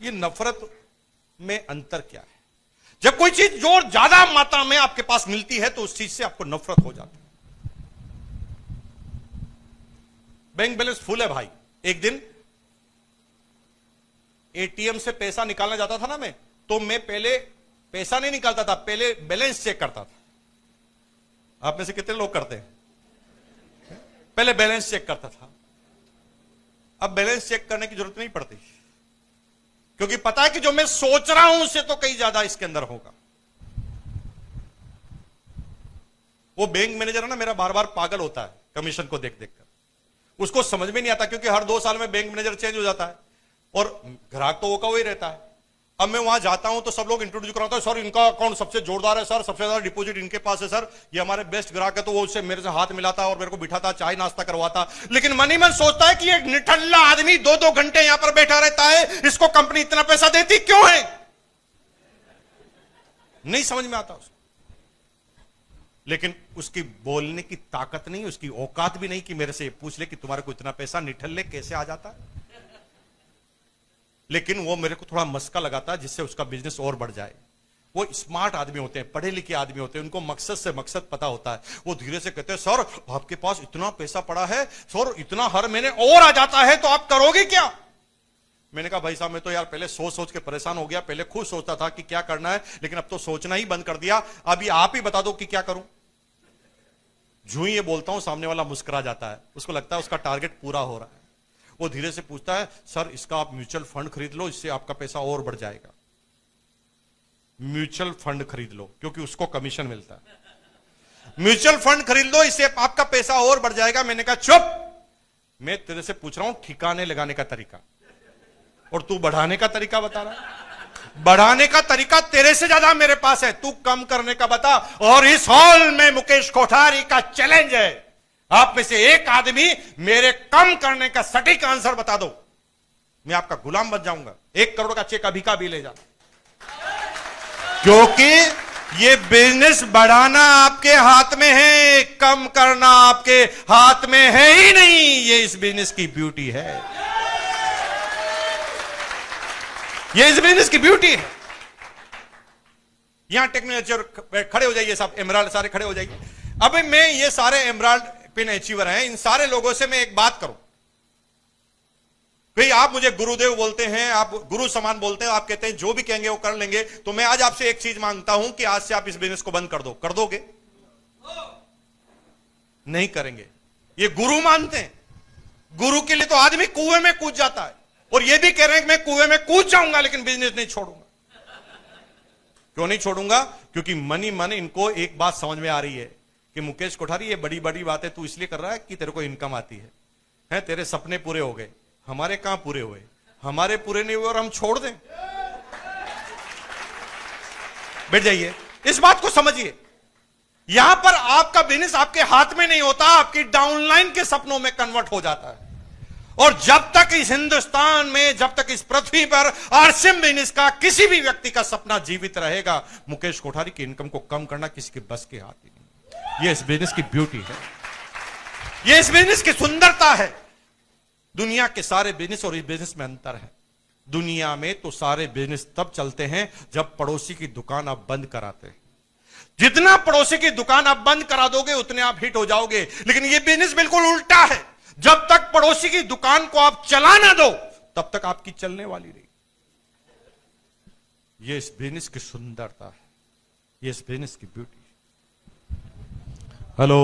ये नफरत में अंतर क्या है? जब कोई चीज जो ज्यादा मात्रा में आपके पास मिलती है तो उस चीज से आपको नफरत हो जाती है। बैंक बैलेंस फुल है भाई। एक दिन एटीएम से पैसा निकालना जाता था ना मैं, तो मैं पहले पैसा नहीं निकालता था, पहले बैलेंस चेक करता था। आप में से कितने लोग करते हैं? पहले बैलेंस चेक करता था। अब बैलेंस चेक करने की जरूरत नहीं पड़ती, क्योंकि पता है कि जो मैं सोच रहा हूं उससे तो कहीं ज्यादा इसके अंदर होगा। वो बैंक मैनेजर है ना, मेरा बार बार पागल होता है कमीशन को देख देखकर। उसको समझ में नहीं आता, क्योंकि हर 2 साल में बैंक मैनेजर चेंज हो जाता है और ग्राहक तो वो का वही रहता है। अब मैं वहां जाता हूं तो सब लोग इंट्रोड्यूस कराता है, सर इनका अकाउंट सबसे जोरदार है सर, सबसे ज्यादा डिपॉजिट इनके पास है सर, ये हमारे बेस्ट ग्राहक है। तो वो उससे मेरे से हाथ मिलाता और मेरे को बिठाता, चाय नाश्ता करवाता। लेकिन मन ही मन सोचता है कि एक निठल्ला आदमी 2-2 घंटे यहां पर बैठा रहता है, इसको कंपनी इतना पैसा देती क्यों है? नहीं समझ में आता उसको। लेकिन उसकी बोलने की ताकत नहीं, उसकी औकात भी नहीं कि मेरे से पूछ ले कि तुम्हारे को इतना पैसा निठल्ले कैसे आ जाता है। लेकिन वो मेरे को थोड़ा मस्का लगाता है जिससे उसका बिजनेस और बढ़ जाए। वो स्मार्ट आदमी होते हैं, पढ़े लिखे आदमी होते हैं, उनको मकसद से मकसद पता होता है। वो धीरे से कहते हैं, सर आपके पास इतना पैसा पड़ा है सर, इतना हर महीने और आ जाता है, तो आप करोगे क्या? मैंने कहा भाई साहब मैं तो यार पहले सोच सोच के परेशान हो गया, पहले खुद सोचता था कि क्या करना है, लेकिन अब तो सोचना ही बंद कर दिया। अभी आप ही बता दो कि क्या करूं। जो ही ये बोलता हूं सामने वाला मुस्कुरा जाता है, उसको लगता है उसका टारगेट पूरा हो रहा है। वो धीरे से पूछता है, सर इसका आप म्यूचुअल फंड खरीद लो, इससे आपका पैसा और बढ़ जाएगा। म्यूचुअल फंड खरीद लो, क्योंकि उसको कमीशन मिलता है। म्यूचुअल फंड खरीद लो, इससे आपका पैसा और बढ़ जाएगा। मैंने कहा चुप, मैं तेरे से पूछ रहा हूं ठिकाने लगाने का तरीका, और तू बढ़ाने का तरीका बता रहा है। बढ़ाने का तरीका तेरे से ज्यादा मेरे पास है, तू कम करने का बता। और इस हॉल में मुकेश कोठारी का चैलेंज है, आप में से एक आदमी मेरे कम करने का सटीक आंसर बता दो, मैं आपका गुलाम बन जाऊंगा। 1 करोड़ का चेक अभी का भी ले जा, क्योंकि ये बिजनेस बढ़ाना आपके हाथ में है, कम करना आपके हाथ में है ही नहीं। ये इस बिजनेस की ब्यूटी है, ये इस बिजनेस की ब्यूटी है। यहां टेक्नोलॉजी खड़े हो जाइए, सब एमराल्ड सारे खड़े हो जाइए। अब मैं ये सारे एमराल्ड पिन अचीवर हैं, इन सारे लोगों से मैं एक बात करूं। भाई आप मुझे गुरुदेव बोलते हैं, आप गुरु समान बोलते हैं, आप कहते हैं जो भी कहेंगे वो कर लेंगे, तो मैं आज आपसे एक चीज मांगता हूं कि आज से आप इस बिजनेस को बंद कर दो। कर दोगे? नहीं करेंगे। ये गुरु मानते हैं। गुरु के लिए तो आदमी कुएं में कूद जाता है, और ये भी कह रहे हैं कि मैं कुएं में कूद जाऊंगा लेकिन बिजनेस नहीं छोड़ूंगा। क्यों नहीं छोड़ूंगा? क्योंकि मन ही मन इनको एक बात समझ में आ रही है कि मुकेश कोठारी ये बड़ी बड़ी बातें तू इसलिए कर रहा है कि तेरे को इनकम आती है, तेरे सपने पूरे हो गए, हमारे कहां पूरे हुए? हमारे पूरे नहीं हुए और हम छोड़ दें? बैठ जाइए, इस बात को समझिए। यहां पर आपका बिजनेस आपके हाथ में नहीं होता, आपकी डाउनलाइन के सपनों में कन्वर्ट हो जाता है। और जब तक इस हिंदुस्तान में, जब तक इस पृथ्वी पर आरसीएम बिजनेस का किसी भी व्यक्ति का सपना जीवित रहेगा, मुकेश कोठारी की इनकम को कम करना किसी के बस के हाथ ही नहीं। यह इस बिजनेस की ब्यूटी है, यह इस बिजनेस की सुंदरता है। दुनिया के सारे बिजनेस और इस बिजनेस में अंतर है। दुनिया में तो सारे बिजनेस तब चलते हैं जब पड़ोसी की दुकान आप बंद कराते हैं। जितना पड़ोसी की दुकान आप बंद करा दोगे उतने आप हिट हो जाओगे। लेकिन यह बिजनेस बिल्कुल उल्टा है, जब तक पड़ोसी की दुकान को आप चला ना दो तब तक आपकी चलने वाली नहीं। यह इस बिजनेस की सुंदरता है, यह इस बिजनेस की ब्यूटी है। हेलो,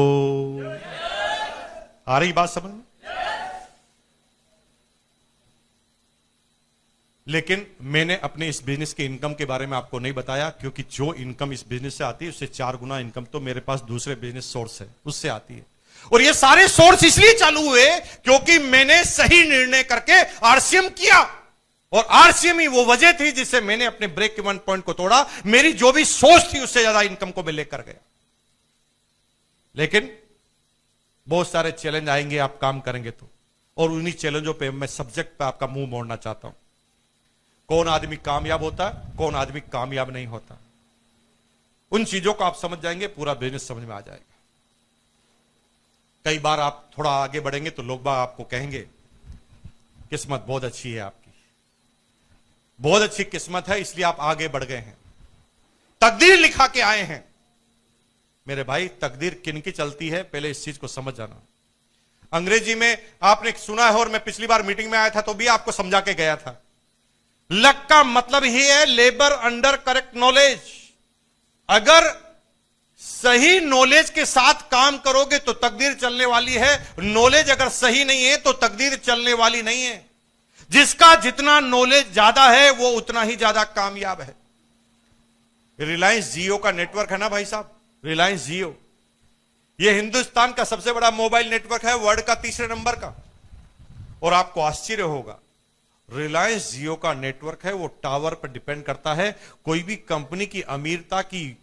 आ रही बात समझ में? लेकिन मैंने अपने इस बिजनेस के इनकम के बारे में आपको नहीं बताया, क्योंकि जो इनकम इस बिजनेस से आती है उससे 4 गुना इनकम तो मेरे पास दूसरे बिजनेस सोर्स है, उससे आती है। और ये सारे सोर्स इसलिए चालू हुए क्योंकि मैंने सही निर्णय करके आरसीएम किया, और आरसीएम ही वो वजह थी जिससे मैंने अपने ब्रेक इवन पॉइंट को तोड़ा। मेरी जो भी सोच थी उससे ज्यादा इनकम को मैं लेकर गया। लेकिन बहुत सारे चैलेंज आएंगे आप काम करेंगे तो, और उन्हीं चैलेंजों पे मैं सब्जेक्ट पे आपका मुंह मोड़ना चाहता हूं। कौन आदमी कामयाब होता है, कौन आदमी कामयाब नहीं होता, उन चीजों को आप समझ जाएंगे, पूरा बिजनेस समझ में आ जाएगा। कई बार आप थोड़ा आगे बढ़ेंगे तो लोग आपको कहेंगे किस्मत बहुत अच्छी है आपकी, बहुत अच्छी किस्मत है, इसलिए आप आगे बढ़ गए हैं, तकदीर लिखा के आए हैं। मेरे भाई, तकदीर किनकी चलती है, पहले इस चीज को समझ जाना। अंग्रेजी में आपने सुना है, और मैं पिछली बार मीटिंग में आया था तो भी आपको समझा के गया था। लक का मतलब ही है लेबर अंडर करेक्ट नॉलेज। अगर सही नॉलेज के साथ काम करोगे तो तकदीर चलने वाली है, नॉलेज अगर सही नहीं है तो तकदीर चलने वाली नहीं है। जिसका जितना नॉलेज ज्यादा है वो उतना ही ज्यादा कामयाब है। रिलायंस जियो का नेटवर्क है ना भाई साहब, रिलायंस जियो, यह हिंदुस्तान का सबसे बड़ा मोबाइल नेटवर्क है, वर्ल्ड का तीसरे नंबर का। और आपको आश्चर्य होगा, रिलायंस जियो का नेटवर्क है वो टावर पर डिपेंड करता है। कोई भी कंपनी की अमीरता की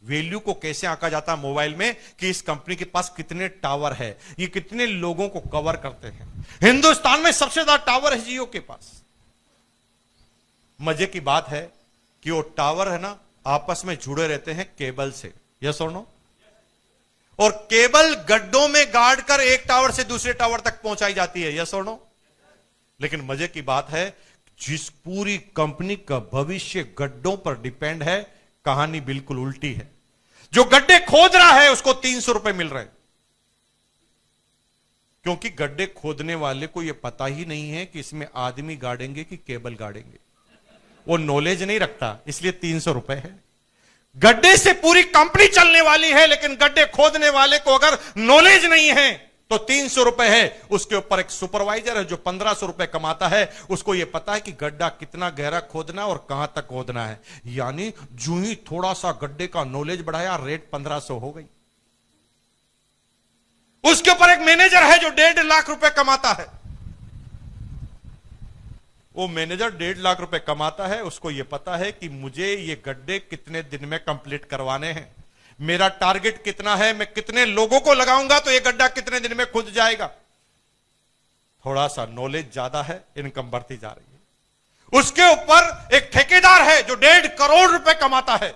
वैल्यू को कैसे आंका जाता है मोबाइल में, कि इस कंपनी के पास कितने टावर है, ये कितने लोगों को कवर करते हैं। हिंदुस्तान में सबसे ज्यादा टावर है जियो के पास। मजे की बात है कि वो टावर है ना, आपस में जुड़े रहते हैं केबल से, यस और नो। और केबल गड्ढों में गाड़ कर एक टावर से दूसरे टावर तक पहुंचाई जाती है, यस और नो। लेकिन मजे की बात है, जिस पूरी कंपनी का भविष्य गड्ढों पर डिपेंड है, कहानी बिल्कुल उल्टी है। जो गड्ढे खोद रहा है उसको 300 रुपए मिल रहे हैं, क्योंकि गड्ढे खोदने वाले को यह पता ही नहीं है कि इसमें आदमी गाड़ेंगे कि केबल गाड़ेंगे। वो नॉलेज नहीं रखता, इसलिए 300 रुपए है। गड्ढे से पूरी कंपनी चलने वाली है, लेकिन गड्ढे खोदने वाले को अगर नॉलेज नहीं है तो 300 रुपए है। उसके ऊपर एक सुपरवाइजर है जो 1500 रुपए कमाता है, उसको यह पता है कि गड्ढा कितना गहरा खोदना है और कहां तक खोदना है। यानी जो ही थोड़ा सा गड्ढे का नॉलेज बढ़ाया, रेट 1500 हो गई। उसके ऊपर एक मैनेजर है जो 1.5 लाख रुपए कमाता है। वो मैनेजर 1.5 लाख रुपए कमाता है, उसको यह पता है कि मुझे ये गड्ढे कितने दिन में कंप्लीट करवाने हैं, मेरा टारगेट कितना है, मैं कितने लोगों को लगाऊंगा तो ये गड्ढा कितने दिन में खुद जाएगा। थोड़ा सा नॉलेज ज्यादा है, इनकम बढ़ती जा रही है। उसके ऊपर एक ठेकेदार है जो 1.5 करोड़ रुपए कमाता है।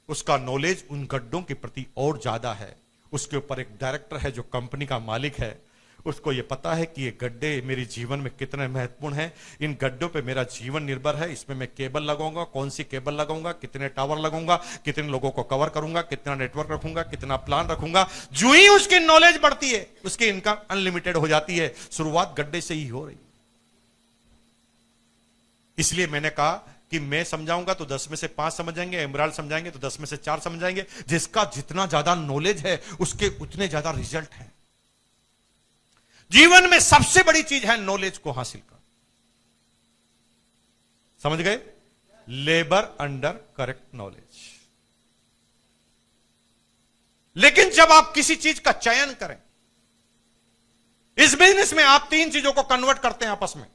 उसका नॉलेज उन गड्ढों के प्रति और ज्यादा है। उसके ऊपर एक डायरेक्टर है जो कंपनी का मालिक है, उसको यह पता है कि ये गड्ढे मेरे जीवन में कितने महत्वपूर्ण हैं, इन गड्ढों पे मेरा जीवन निर्भर है। इसमें मैं केबल लगाऊंगा, कौन सी केबल लगाऊंगा, कितने टावर लगाऊंगा, कितने लोगों को कवर करूंगा, कितना नेटवर्क रखूंगा, कितना प्लान रखूंगा। जो ही उसकी नॉलेज बढ़ती है, उसकी इनकम अनलिमिटेड हो जाती है। शुरुआत गड्ढे से ही हो रही। इसलिए मैंने कहा कि मैं समझाऊंगा तो 10 में से 5 समझ जाएंगे, इमरान समझाएंगे तो 10 में से 4 समझ जाएंगे। जिसका जितना ज्यादा नॉलेज है उसके उतने ज्यादा रिजल्ट है। जीवन में सबसे बड़ी चीज है नॉलेज को हासिल करना। समझ गए? Labour under correct knowledge. लेकिन जब आप किसी चीज का चयन करें, इस बिजनेस में आप 3 चीजों को कन्वर्ट करते हैं आपस में।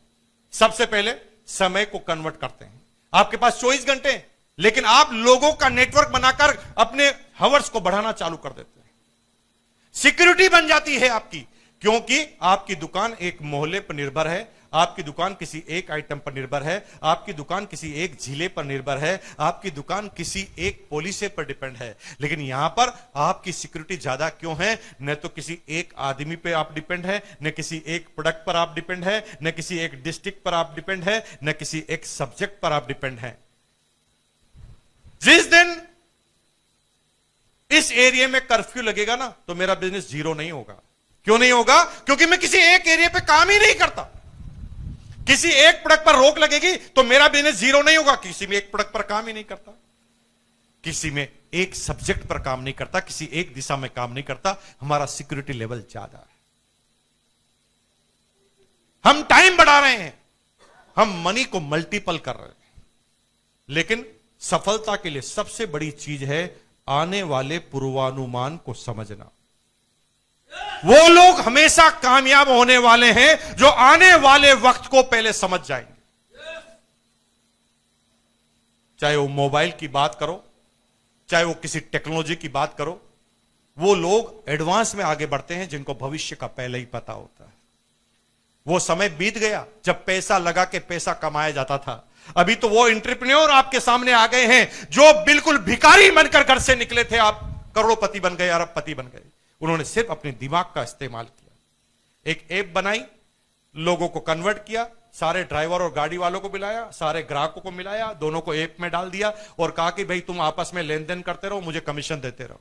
सबसे पहले समय को कन्वर्ट करते हैं। आपके पास 24 घंटे हैं, लेकिन आप लोगों का नेटवर्क बनाकर अपने हावर्स को बढ़ाना चालू कर देते हैं। सिक्योरिटी बन जाती है आपकी, क्योंकि आपकी दुकान एक मोहल्ले पर निर्भर है, आपकी दुकान किसी एक आइटम पर निर्भर है, आपकी दुकान किसी एक जिले पर निर्भर है, आपकी दुकान किसी एक पॉलिसी पर डिपेंड है। लेकिन यहां पर आपकी सिक्योरिटी ज्यादा क्यों है? न तो किसी एक आदमी पे आप डिपेंड है, न किसी एक प्रोडक्ट पर आप डिपेंड है, न किसी एक डिस्ट्रिक्ट पर आप डिपेंड है, न किसी एक सब्जेक्ट पर आप डिपेंड है। जिस दिन इस एरिया में कर्फ्यू लगेगा ना, तो मेरा बिजनेस जीरो नहीं होगा। क्यों नहीं होगा? क्योंकि मैं किसी एक एरिया पे काम ही नहीं करता। किसी एक प्रोडक्ट पर रोक लगेगी तो मेरा बिजनेस जीरो नहीं होगा। किसी में एक प्रोडक्ट पर काम ही नहीं करता, किसी में एक सब्जेक्ट पर काम नहीं करता, किसी एक दिशा में काम नहीं करता। हमारा सिक्योरिटी लेवल ज्यादा है। हम टाइम बढ़ा रहे हैं, हम मनी को मल्टीपल कर रहे हैं। लेकिन सफलता के लिए सबसे बड़ी चीज है आने वाले पूर्वानुमान को समझना। वो लोग हमेशा कामयाब होने वाले हैं जो आने वाले वक्त को पहले समझ जाएंगे। चाहे वो मोबाइल की बात करो, चाहे वो किसी टेक्नोलॉजी की बात करो, वो लोग एडवांस में आगे बढ़ते हैं जिनको भविष्य का पहले ही पता होता है। वो समय बीत गया जब पैसा लगा के पैसा कमाया जाता था। अभी तो वो एंटरप्रेन्योर आपके सामने आ गए हैं जो बिल्कुल भिखारी बनकर घर से निकले थे, आप करोड़पति बन गए, अरबपति बन गए। उन्होंने सिर्फ अपने दिमाग का इस्तेमाल किया, एक ऐप बनाई, लोगों को कन्वर्ट किया, सारे ड्राइवर और गाड़ी वालों को मिलाया, सारे ग्राहकों को मिलाया, दोनों को ऐप में डाल दिया और कहा कि भाई तुम आपस में लेन देन करते रहो, मुझे कमीशन देते रहो।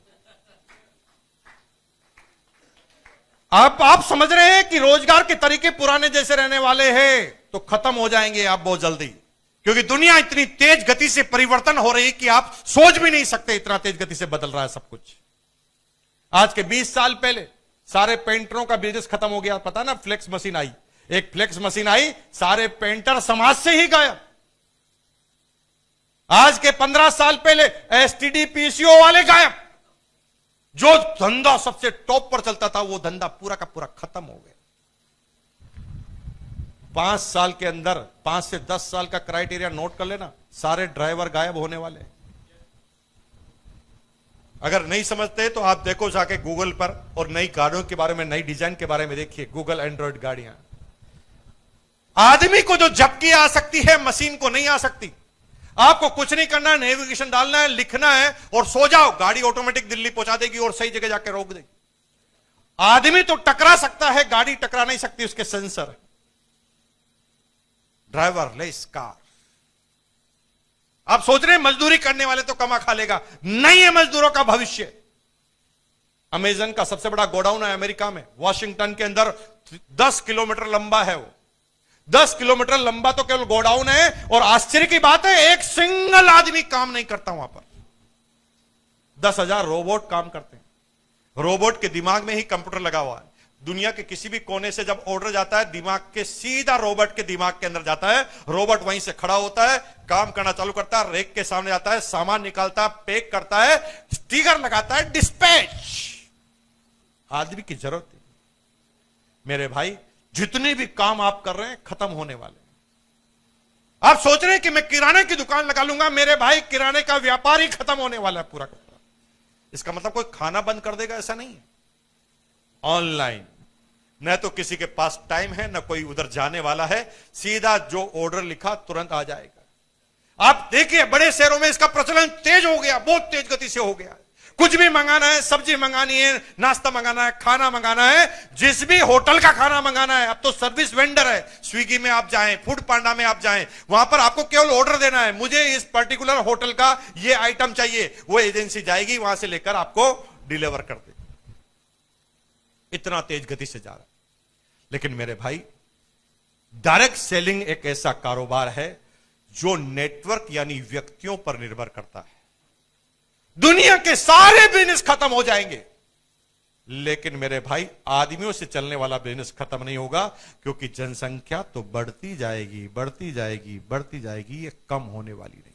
आप समझ रहे हैं कि रोजगार के तरीके पुराने जैसे रहने वाले हैं तो खत्म हो जाएंगे आप बहुत जल्दी, क्योंकि दुनिया इतनी तेज गति से परिवर्तन हो रही है कि आप सोच भी नहीं सकते, इतना तेज गति से बदल रहा है सब कुछ। आज के 20 साल पहले सारे पेंटरों का बिजनेस खत्म हो गया, पता ना, फ्लेक्स मशीन आई, एक फ्लेक्स मशीन आई, सारे पेंटर समाज से ही गायब। आज के 15 साल पहले एसटीडी पीसीओ वाले गायब। जो धंधा सबसे टॉप पर चलता था वो धंधा पूरा का पूरा खत्म हो गया। 5 साल के अंदर, 5 से 10 साल का क्राइटेरिया नोट कर लेना, सारे ड्राइवर गायब होने वाले। अगर नहीं समझते तो आप देखो जाके गूगल पर और नई गाड़ियों के बारे में, नई डिजाइन के बारे में देखिए, गूगल एंड्रॉइड गाड़ियां। आदमी को जो झपकी आ सकती है मशीन को नहीं आ सकती। आपको कुछ नहीं करना है, नेविगेशन डालना है, लिखना है और सो जाओ, गाड़ी ऑटोमेटिक दिल्ली पहुंचा देगी और सही जगह जाके रोक देगी। आदमी तो टकरा सकता है, गाड़ी टकरा नहीं सकती, उसके सेंसर। Driver less car. आप सोच रहे हैं मजदूरी करने वाले तो कमा खा लेगा, नहीं है मजदूरों का भविष्य। अमेजन का सबसे बड़ा गोडाउन है अमेरिका में, वॉशिंगटन के अंदर 10 किलोमीटर लंबा है वो। 10 किलोमीटर लंबा तो केवल गोडाउन है, और आश्चर्य की बात है एक सिंगल आदमी काम नहीं करता वहां पर। 10,000 रोबोट काम करते हैं। रोबोट के दिमाग में ही कंप्यूटर लगा हुआ है। दुनिया के किसी भी कोने से जब ऑर्डर जाता है, दिमाग के सीधा रोबोट के दिमाग के अंदर जाता है। रोबोट वहीं से खड़ा होता है, काम करना चालू करता है, रेक के सामने जाता है, सामान निकालता है, पैक करता है, स्टिकर लगाता है, डिस्पैच। आदमी की जरूरत है। मेरे भाई, जितने भी काम आप कर रहे हैं खत्म होने वाले हैं। आप सोच रहे हैं कि मैं किराने की दुकान लगा लूंगा, मेरे भाई किराने का व्यापार ही खत्म होने वाला है पूरा का पूरा। इसका मतलब कोई खाना बंद कर देगा ऐसा नहीं है। ऑनलाइन, न तो किसी के पास टाइम है, न कोई उधर जाने वाला है, सीधा जो ऑर्डर लिखा तुरंत आ जाएगा। आप देखिए बड़े शहरों में इसका प्रचलन तेज हो गया, बहुत तेज गति से हो गया। कुछ भी मंगाना है, सब्जी मंगानी है, नाश्ता मंगाना है, खाना मंगाना है, जिस भी होटल का खाना मंगाना है, अब तो सर्विस वेंडर है। स्विगी में आप जाएं, फूड पांडा में आप जाएं, वहां पर आपको केवल ऑर्डर देना है, मुझे इस पर्टिकुलर होटल का ये आइटम चाहिए, वो एजेंसी जाएगी वहां से लेकर आपको डिलीवर कर देगी। इतना तेज गति से जा रहा है। लेकिन मेरे भाई, डायरेक्ट सेलिंग एक ऐसा कारोबार है जो नेटवर्क यानी व्यक्तियों पर निर्भर करता है। दुनिया के सारे बिजनेस खत्म हो जाएंगे, लेकिन मेरे भाई आदमियों से चलने वाला बिजनेस खत्म नहीं होगा, क्योंकि जनसंख्या तो बढ़ती जाएगी, बढ़ती जाएगी, बढ़ती जाएगी, ये कम होने वाली नहीं।